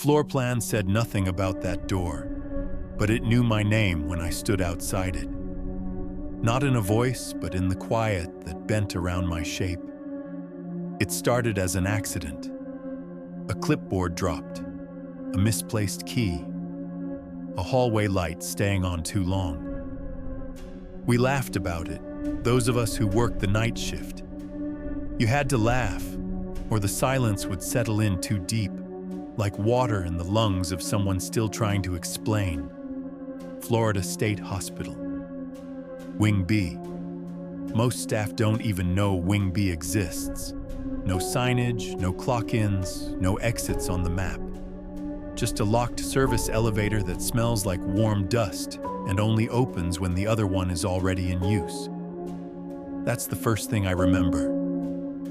floor plan said nothing about that door, but it knew my name when I stood outside it. Not in a voice, but in the quiet that bent around my shape. It started as an accident. A clipboard dropped, a misplaced key, a hallway light staying on too long. We laughed about it, those of us who worked the night shift. You had to laugh, or the silence would settle in too deep, like water in the lungs of someone still trying to explain. Florida State Hospital. Wing B. Most staff don't even know Wing B exists. No signage, no clock-ins, no exits on the map. Just a locked service elevator that smells like warm dust and only opens when the other one is already in use. That's the first thing I remember.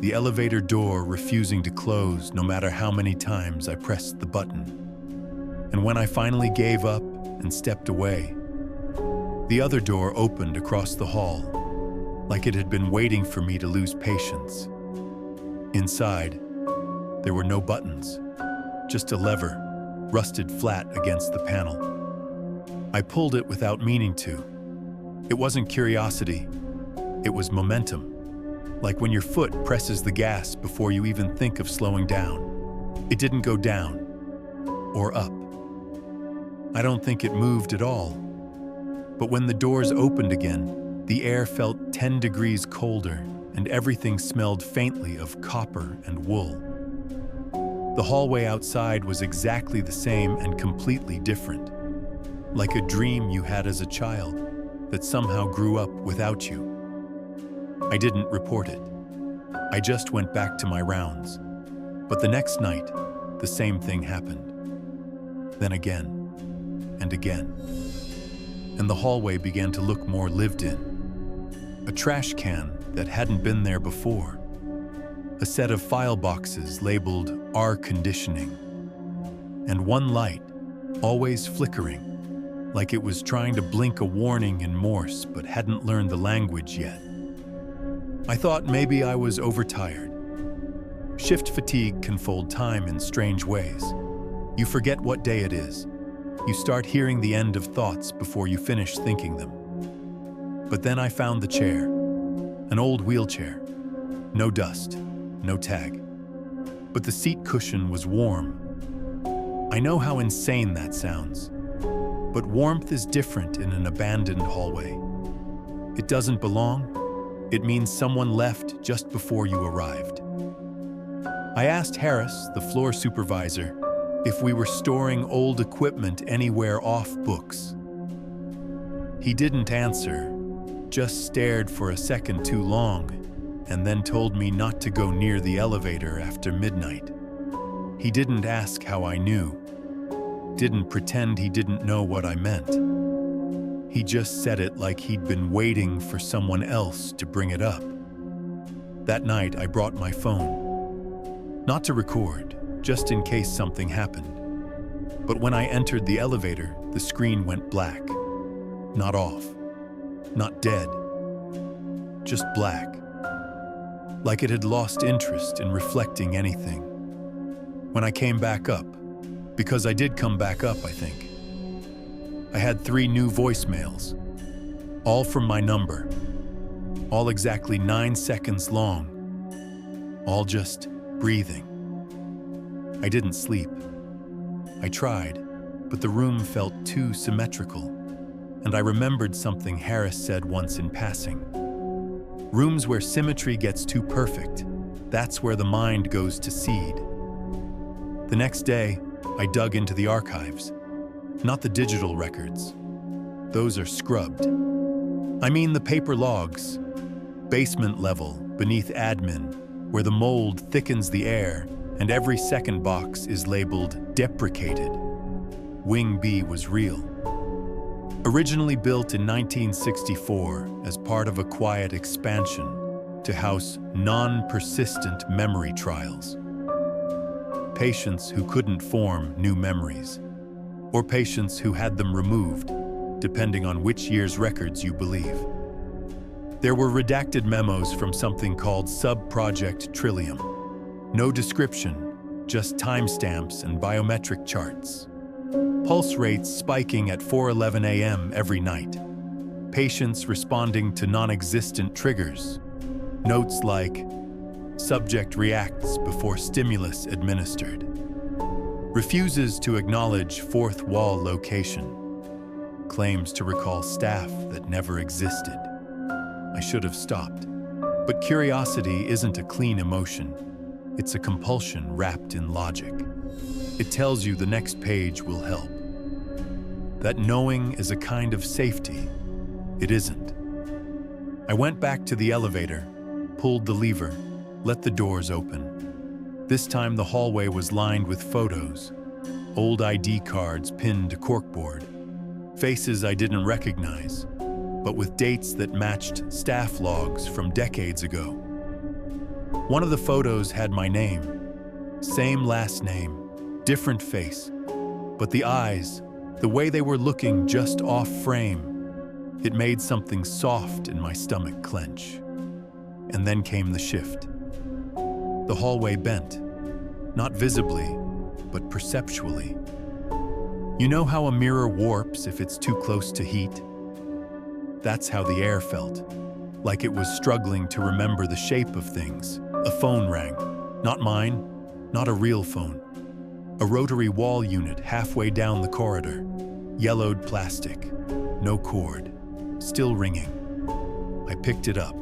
The elevator door refusing to close no matter how many times I pressed the button. And when I finally gave up and stepped away, the other door opened across the hall, like it had been waiting for me to lose patience. Inside, there were no buttons, just a lever, rusted flat against the panel. I pulled it without meaning to. It wasn't curiosity, it was momentum. Like when your foot presses the gas before you even think of slowing down. It didn't go down or up. I don't think it moved at all. But when the doors opened again, the air felt 10 degrees colder and everything smelled faintly of copper and wool. The hallway outside was exactly the same and completely different. Like a dream you had as a child that somehow grew up without you. I didn't report it. I just went back to my rounds. But the next night, the same thing happened. Then again, and again. And the hallway began to look more lived in. A trash can that hadn't been there before. A set of file boxes labeled "Our Conditioning." And one light, always flickering, like it was trying to blink a warning in Morse but hadn't learned the language yet. I thought maybe I was overtired. Shift fatigue can fold time in strange ways. You forget what day it is. You start hearing the end of thoughts before you finish thinking them. But then I found the chair, an old wheelchair. No dust, no tag. But the seat cushion was warm. I know how insane that sounds, but warmth is different in an abandoned hallway. It doesn't belong. It means someone left just before you arrived. I asked Harris, the floor supervisor, if we were storing old equipment anywhere off books. He didn't answer, just stared for a second too long, and then told me not to go near the elevator after midnight. He didn't ask how I knew, didn't pretend he didn't know what I meant. He just said it like he'd been waiting for someone else to bring it up. That night, I brought my phone. Not to record, just in case something happened. But when I entered the elevator, the screen went black. Not off, not dead, just black. Like it had lost interest in reflecting anything. When I came back up, because I did come back up, I think, I had 3 new voicemails, all from my number, all exactly 9 seconds long, all just breathing. I didn't sleep. I tried, but the room felt too symmetrical, and I remembered something Harris said once in passing. Rooms where symmetry gets too perfect, that's where the mind goes to seed. The next day, I dug into the archives. Not the digital records. Those are scrubbed. I mean the paper logs, basement level, beneath admin, where the mold thickens the air and every second box is labeled deprecated. Wing B was real. Originally built in 1964 as part of a quiet expansion to house non-persistent memory trials. Patients who couldn't form new memories, or patients who had them removed, depending on which year's records you believe. There were redacted memos from something called Sub-Project Trillium. No description, just timestamps and biometric charts. Pulse rates spiking at 4:11 a.m. every night. Patients responding to non-existent triggers. Notes like, subject reacts before stimulus administered. Refuses to acknowledge fourth wall location. Claims to recall staff that never existed. I should have stopped. But curiosity isn't a clean emotion. It's a compulsion wrapped in logic. It tells you the next page will help. That knowing is a kind of safety. It isn't. I went back to the elevator, pulled the lever, let the doors open. This time the hallway was lined with photos, old ID cards pinned to corkboard, faces I didn't recognize, but with dates that matched staff logs from decades ago. One of the photos had my name, same last name, different face, but the eyes, the way they were looking just off frame, it made something soft in my stomach clench. And then came the shift. The hallway bent, not visibly, but perceptually. You know how a mirror warps if it's too close to heat? That's how the air felt, like it was struggling to remember the shape of things. A phone rang, not mine, not a real phone. A rotary wall unit halfway down the corridor, yellowed plastic, no cord, still ringing. I picked it up.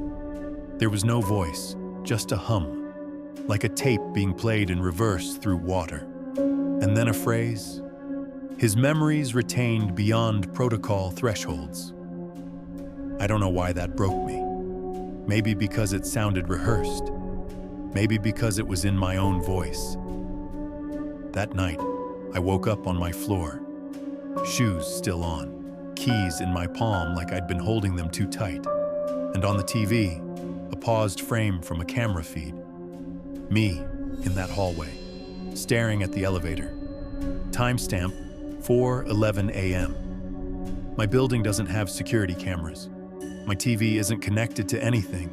There was no voice, just a hum, like a tape being played in reverse through water. And then a phrase, his memories retained beyond protocol thresholds. I don't know why that broke me. Maybe because it sounded rehearsed. Maybe because it was in my own voice. That night, I woke up on my floor, shoes still on, keys in my palm like I'd been holding them too tight, and on the TV, a paused frame from a camera feed. Me in that hallway, staring at the elevator. Timestamp 4:11 a.m. My building doesn't have security cameras. My TV isn't connected to anything,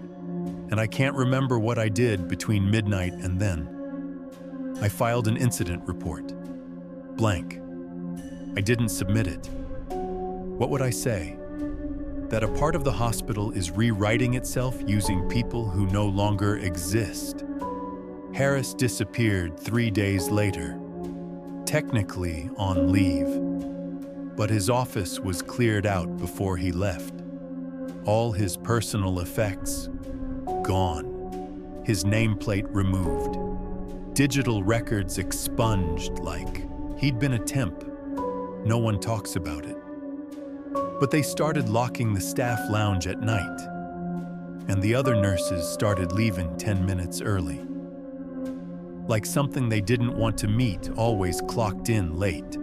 and I can't remember what I did between midnight and then. I filed an incident report. Blank. I didn't submit it. What would I say? That a part of the hospital is rewriting itself using people who no longer exist. Harris disappeared 3 days later, technically on leave, but his office was cleared out before he left. All his personal effects gone. His nameplate removed. Digital records expunged like he'd been a temp. No one talks about it. But they started locking the staff lounge at night, and the other nurses started leaving 10 minutes early. Like something they didn't want to meet always clocked in late.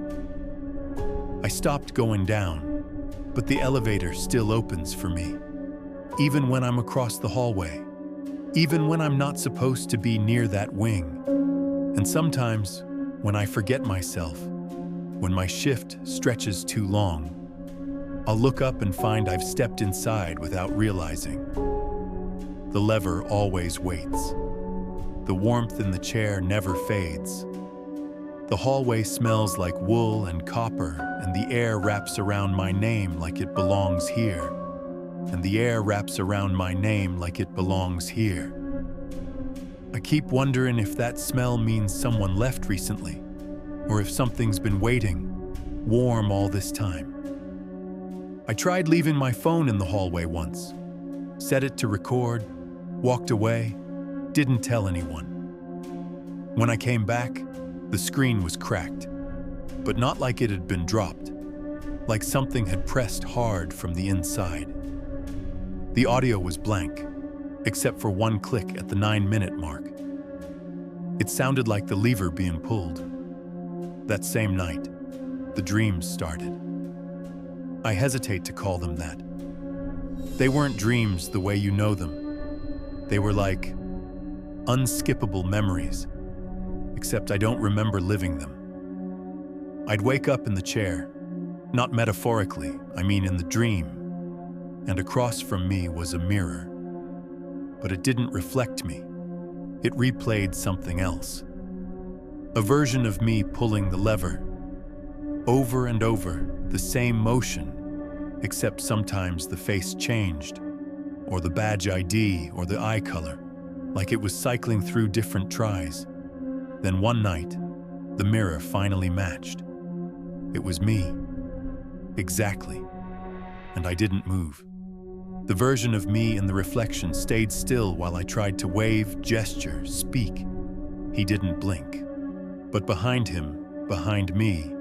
I stopped going down, but the elevator still opens for me, even when I'm across the hallway, even when I'm not supposed to be near that wing. And sometimes, when I forget myself, when my shift stretches too long, I'll look up and find I've stepped inside without realizing. The lever always waits. The warmth in the chair never fades. The hallway smells like wool and copper, and the air wraps around my name like it belongs here. And the air wraps around my name like it belongs here. I keep wondering if that smell means someone left recently, or if something's been waiting, warm all this time. I tried leaving my phone in the hallway once, set it to record, walked away, didn't tell anyone. When I came back, the screen was cracked, but not like it had been dropped, like something had pressed hard from the inside. The audio was blank, except for one click at the 9-minute mark. It sounded like the lever being pulled. That same night, the dreams started. I hesitate to call them that. They weren't dreams the way you know them. They were like unskippable memories, except I don't remember living them. I'd wake up in the chair, not metaphorically, I mean in the dream, and across from me was a mirror. But it didn't reflect me. It replayed something else. A version of me pulling the lever. Over and over, the same motion, except sometimes the face changed, or the badge ID or the eye color, like it was cycling through different tries. Then one night, the mirror finally matched. It was me. Exactly. And I didn't move. The version of me in the reflection stayed still while I tried to wave, gesture, speak. He didn't blink. But behind him, behind me,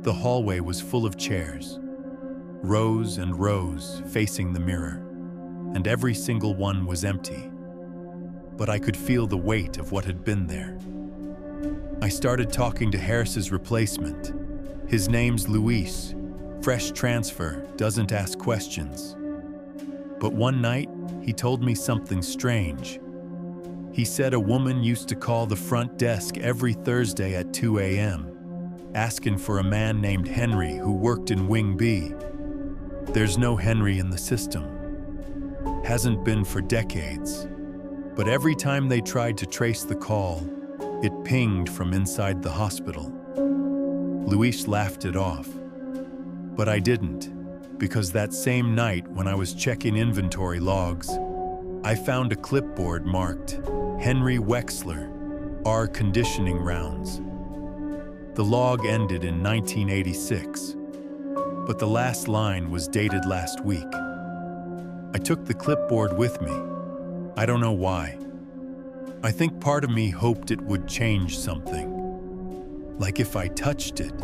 the hallway was full of chairs. Rows and rows facing the mirror, and every single one was empty. But I could feel the weight of what had been there. I started talking to Harris's replacement. His name's Luis. Fresh transfer, doesn't ask questions. But one night, he told me something strange. He said a woman used to call the front desk every Thursday at 2 a.m., asking for a man named Henry who worked in Wing B. There's no Henry in the system. Hasn't been for decades. But every time they tried to trace the call, it pinged from inside the hospital. Luis laughed it off. But I didn't, because that same night when I was checking inventory logs, I found a clipboard marked Henry Wexler, R conditioning rounds. The log ended in 1986, but the last line was dated last week. I took the clipboard with me. I don't know why. I think part of me hoped it would change something. Like if I touched it,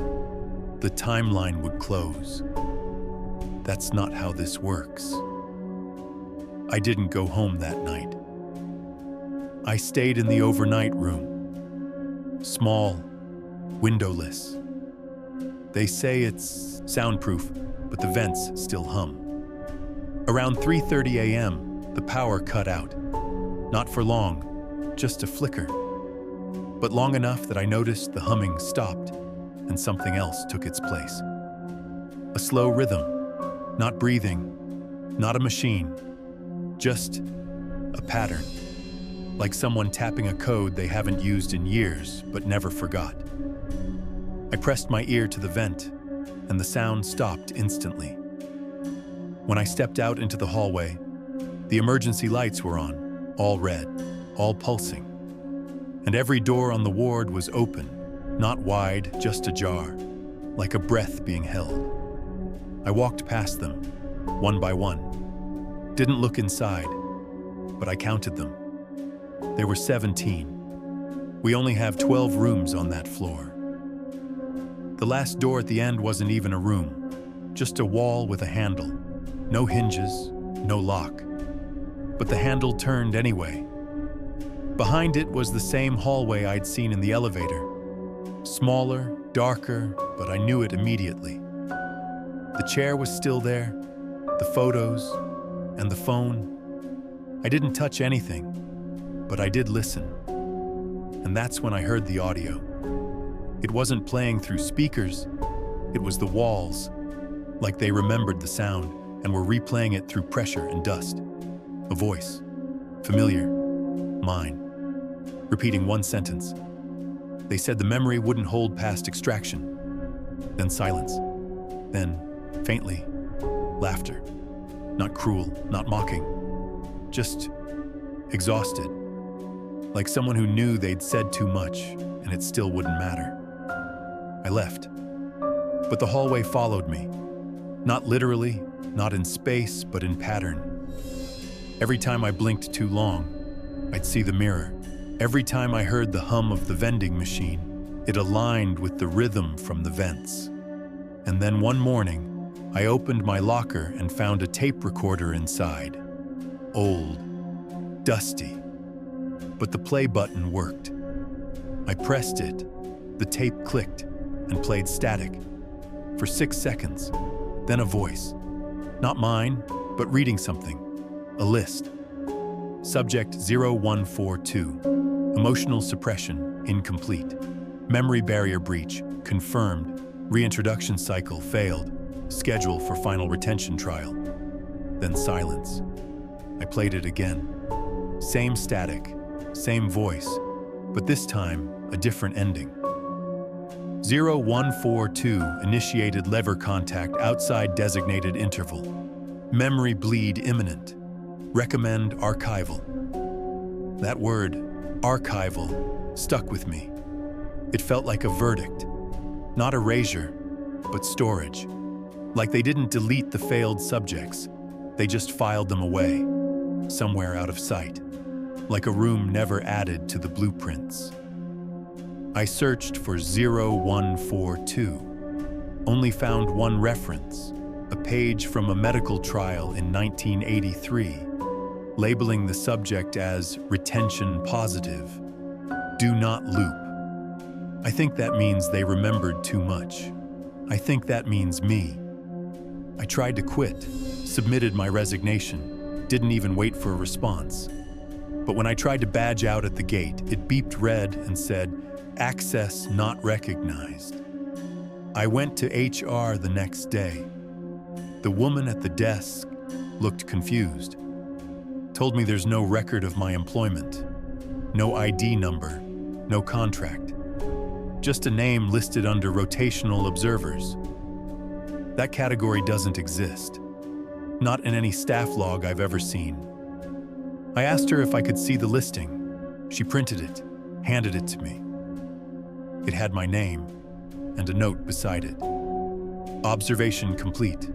the timeline would close. That's not how this works. I didn't go home that night. I stayed in the overnight room. Small, windowless. They say it's soundproof, but the vents still hum. Around 3:30 a.m., the power cut out. Not for long, just a flicker. But long enough that I noticed the humming stopped and something else took its place. A slow rhythm, not breathing, not a machine, just a pattern. Like someone tapping a code they haven't used in years but never forgot. I pressed my ear to the vent, and the sound stopped instantly. When I stepped out into the hallway, the emergency lights were on, all red, all pulsing. And every door on the ward was open, not wide, just ajar, like a breath being held. I walked past them, one by one. Didn't look inside, but I counted them. There were 17. We only have 12 rooms on that floor. The last door at the end wasn't even a room, just a wall with a handle. No hinges, no lock. But the handle turned anyway. Behind it was the same hallway I'd seen in the elevator. Smaller, darker, but I knew it immediately. The chair was still there, the photos, and the phone. I didn't touch anything, but I did listen. And that's when I heard the audio. It wasn't playing through speakers, it was the walls, like they remembered the sound and were replaying it through pressure and dust. A voice, familiar, mine, repeating one sentence. They said the memory wouldn't hold past extraction. Then silence. Then, faintly, laughter. Not cruel, not mocking. Just exhausted. Like someone who knew they'd said too much and it still wouldn't matter. I left. But the hallway followed me. Not literally, not in space, but in pattern. Every time I blinked too long, I'd see the mirror. Every time I heard the hum of the vending machine, it aligned with the rhythm from the vents. And then one morning, I opened my locker and found a tape recorder inside. Old, dusty. But the play button worked. I pressed it, the tape clicked and played static. For 6 seconds, then a voice. Not mine, but reading something. A list. Subject 0142. Emotional suppression, incomplete. Memory barrier breach, confirmed. Reintroduction cycle, failed. Schedule for final retention trial. Then silence. I played it again. Same static, same voice, but this time, a different ending. 0142 initiated lever contact outside designated interval. Memory bleed imminent. Recommend archival. That word, archival, stuck with me. It felt like a verdict. Not erasure, but storage. Like they didn't delete the failed subjects. They just filed them away, somewhere out of sight. Like a room never added to the blueprints. I searched for 0142. Only found one reference, a page from a medical trial in 1983, labeling the subject as retention positive. Do not loop. I think that means they remembered too much. I think that means me. I tried to quit, submitted my resignation, didn't even wait for a response. But when I tried to badge out at the gate, it beeped red and said, "Access not recognized." I went to HR the next day. The woman at the desk looked confused. Told me there's no record of my employment, no ID number, no contract. Just a name listed under rotational observers. That category doesn't exist. Not in any staff log I've ever seen. I asked her if I could see the listing. She printed it, handed it to me. It had my name and a note beside it. Observation complete.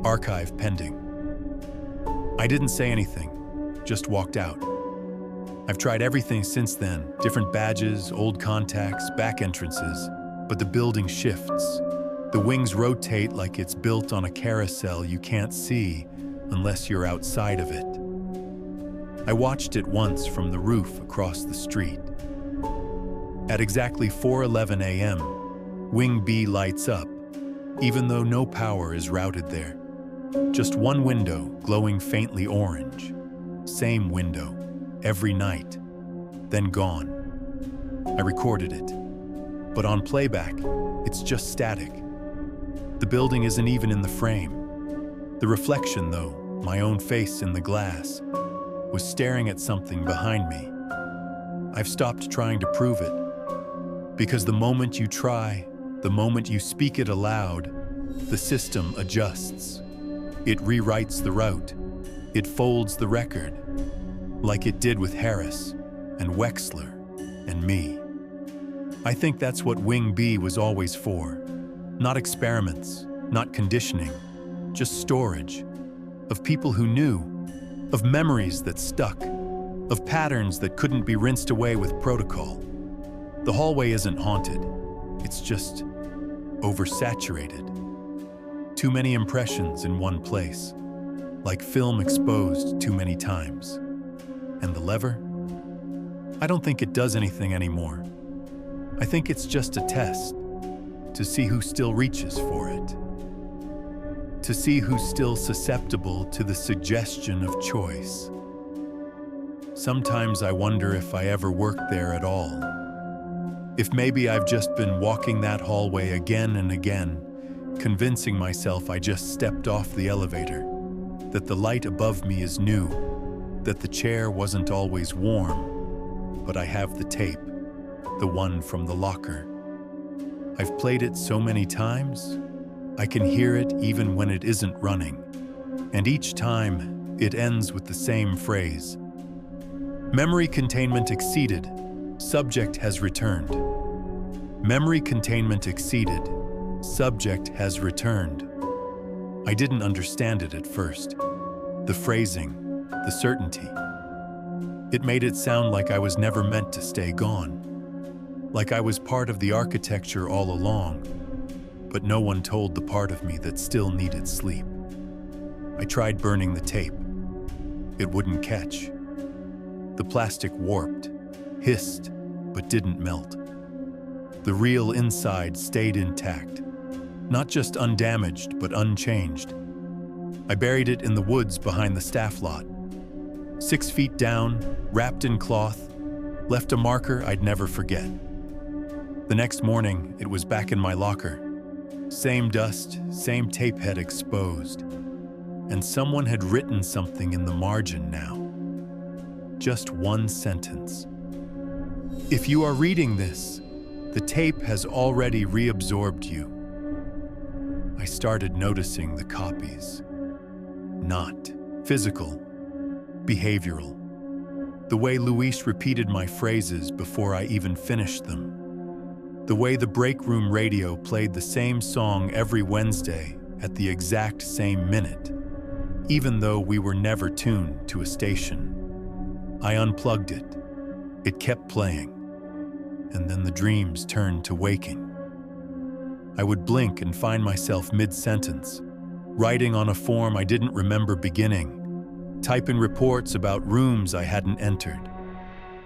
Archive pending. I didn't say anything, just walked out. I've tried everything since then, different badges, old contacts, back entrances, but the building shifts. The wings rotate like it's built on a carousel you can't see unless you're outside of it. I watched it once from the roof across the street. At exactly 4:11 a.m., Wing B lights up, even though no power is routed there. Just one window glowing faintly orange. Same window, every night, then gone. I recorded it, but on playback, it's just static. The building isn't even in the frame. The reflection, though, my own face in the glass, was staring at something behind me. I've stopped trying to prove it, because the moment you try, the moment you speak it aloud, the system adjusts. It rewrites the route. It folds the record, like it did with Harris and Wexler and me. I think that's what Wing B was always for. Not experiments, not conditioning, just storage. Of people who knew, of memories that stuck, of patterns that couldn't be rinsed away with protocol. The hallway isn't haunted, it's just oversaturated. Too many impressions in one place, like film exposed too many times. And the lever? I don't think it does anything anymore. I think it's just a test to see who still reaches for it, to see who's still susceptible to the suggestion of choice. Sometimes I wonder if I ever worked there at all. If maybe I've just been walking that hallway again and again, convincing myself I just stepped off the elevator, that the light above me is new, that the chair wasn't always warm, but I have the tape, the one from the locker. I've played it so many times, I can hear it even when it isn't running, and each time it ends with the same phrase. Memory containment exceeded. Subject has returned. Memory containment exceeded. Subject has returned. I didn't understand it at first. The phrasing, the certainty. It made it sound like I was never meant to stay gone. Like I was part of the architecture all along, but no one told the part of me that still needed sleep. I tried burning the tape. It wouldn't catch. The plastic warped, hissed, but didn't melt. The real inside stayed intact, not just undamaged, but unchanged. I buried it in the woods behind the staff lot. 6 feet down, wrapped in cloth, left a marker I'd never forget. The next morning, it was back in my locker. Same dust, same tape head exposed. And someone had written something in the margin now. Just one sentence. If you are reading this, The tape has already reabsorbed you. I started noticing the copies. Not physical, behavioral. The way Luis repeated my phrases before I even finished them. The way the break room radio played the same song every Wednesday at the exact same minute, even though we were never tuned to a station. I unplugged it. It kept playing. And then the dreams turned to waking. I would blink and find myself mid-sentence, writing on a form I didn't remember beginning, typing reports about rooms I hadn't entered,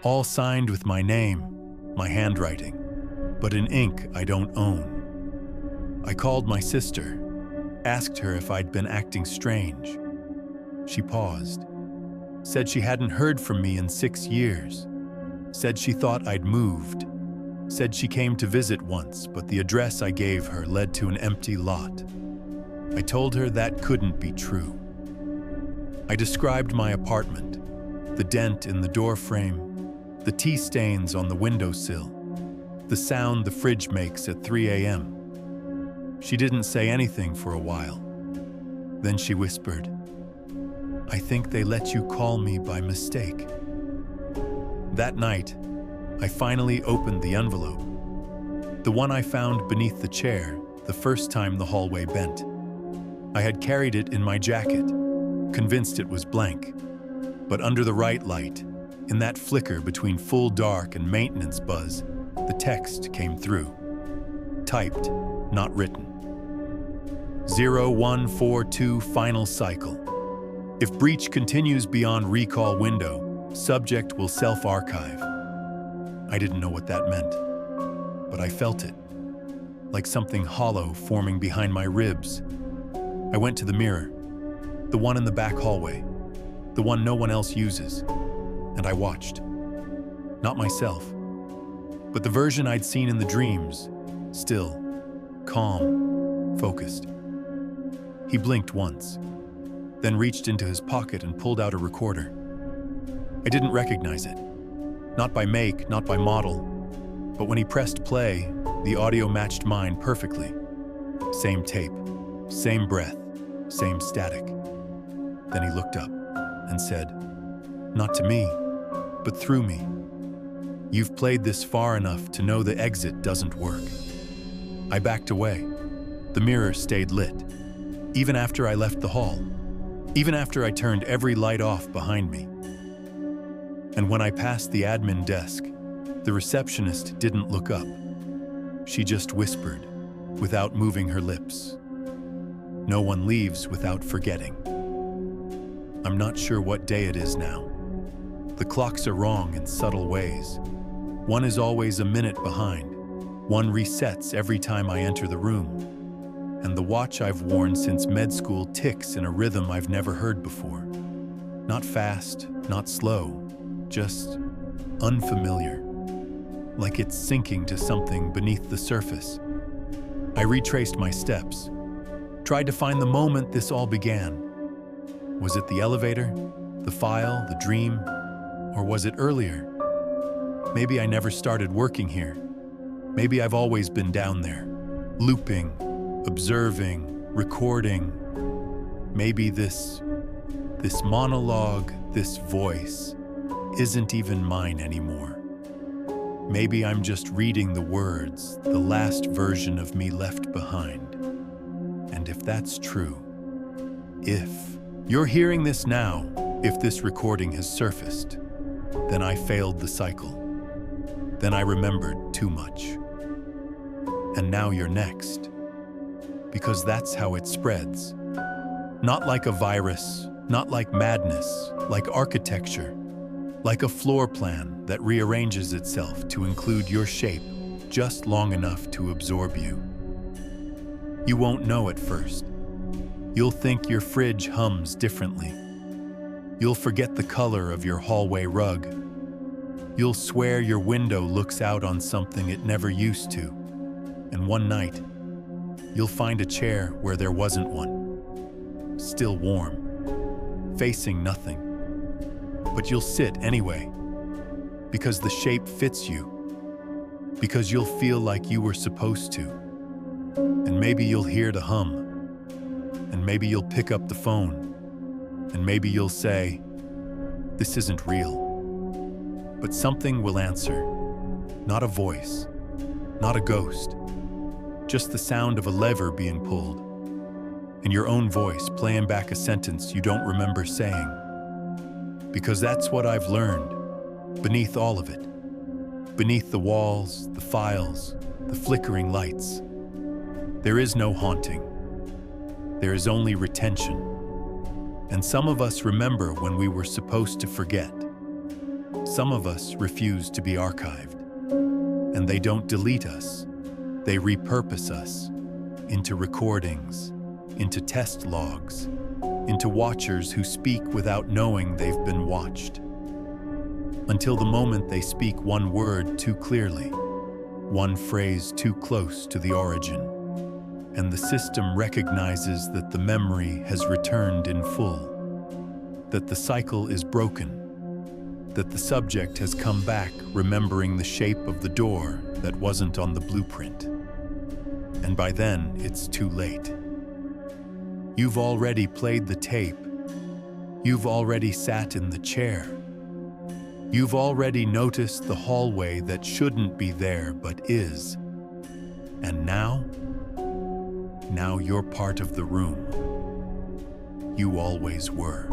all signed with my name, my handwriting, but in ink I don't own. I called my sister, asked her if I'd been acting strange. She paused, said she hadn't heard from me in 6 years, said she thought I'd moved, said she came to visit once, but the address I gave her led to an empty lot. I told her that couldn't be true. I described my apartment, the dent in the door frame, the tea stains on the windowsill, the sound the fridge makes at 3 a.m. She didn't say anything for a while. Then she whispered, "I think they let you call me by mistake." That night, I finally opened the envelope, the one I found beneath the chair the first time the hallway bent. I had carried it in my jacket, convinced it was blank. But under the right light, in that flicker between full dark and maintenance buzz, the text came through. Typed, not written. 0142 final cycle. If breach continues beyond recall window, subject will self-archive. I didn't know what that meant, but I felt it, like something hollow forming behind my ribs. I went to the mirror, the one in the back hallway, the one no one else uses, and I watched. Not myself, but the version I'd seen in the dreams, still, calm, focused. He blinked once, then reached into his pocket and pulled out a recorder. I didn't recognize it. Not by make, not by model, but when he pressed play, the audio matched mine perfectly. Same tape, same breath, same static. Then he looked up and said, "Not to me, but through me. You've played this far enough to know the exit doesn't work." I backed away. The mirror stayed lit, even after I left the hall, even after I turned every light off behind me. And when I passed the admin desk, the receptionist didn't look up. She just whispered, without moving her lips, "No one leaves without forgetting." I'm not sure what day it is now. The clocks are wrong in subtle ways. One is always a minute behind. One resets every time I enter the room. And the watch I've worn since med school ticks in a rhythm I've never heard before. Not fast, not slow, just unfamiliar, like it's sinking to something beneath the surface. I retraced my steps, tried to find the moment this all began. Was it the elevator, the file, the dream, or was it earlier? Maybe I never started working here. Maybe I've always been down there, looping, observing, recording. Maybe this monologue, this voice, isn't even mine anymore. Maybe I'm just reading the words, the last version of me left behind. And if that's true, if you're hearing this now, if this recording has surfaced, then I failed the cycle. Then I remembered too much. And now you're next. Because that's how it spreads. Not like a virus, not like madness, like architecture. Like a floor plan that rearranges itself to include your shape just long enough to absorb you. You won't know at first. You'll think your fridge hums differently. You'll forget the color of your hallway rug. You'll swear your window looks out on something it never used to. And one night, you'll find a chair where there wasn't one. Still warm, facing nothing. But you'll sit anyway, because the shape fits you. because you'll feel like you were supposed to. And maybe you'll hear the hum, and maybe you'll pick up the phone, and maybe you'll say, "This isn't real." But something will answer, not a voice, not a ghost, just the sound of a lever being pulled, and your own voice playing back a sentence you don't remember saying. Because that's what I've learned, beneath all of it, beneath the walls, the files, the flickering lights. There is no haunting. There is only retention. And some of us remember when we were supposed to forget. Some of us refuse to be archived. And they don't delete us. They repurpose us into recordings, into test logs, into watchers who speak without knowing they've been watched. Until the moment they speak one word too clearly, one phrase too close to the origin, and the system recognizes that the memory has returned in full, that the cycle is broken, that the subject has come back remembering the shape of the door that wasn't on the blueprint. And by then, it's too late. You've already played the tape. You've already sat in the chair. You've already noticed the hallway that shouldn't be there but is. And now you're part of the room. You always were.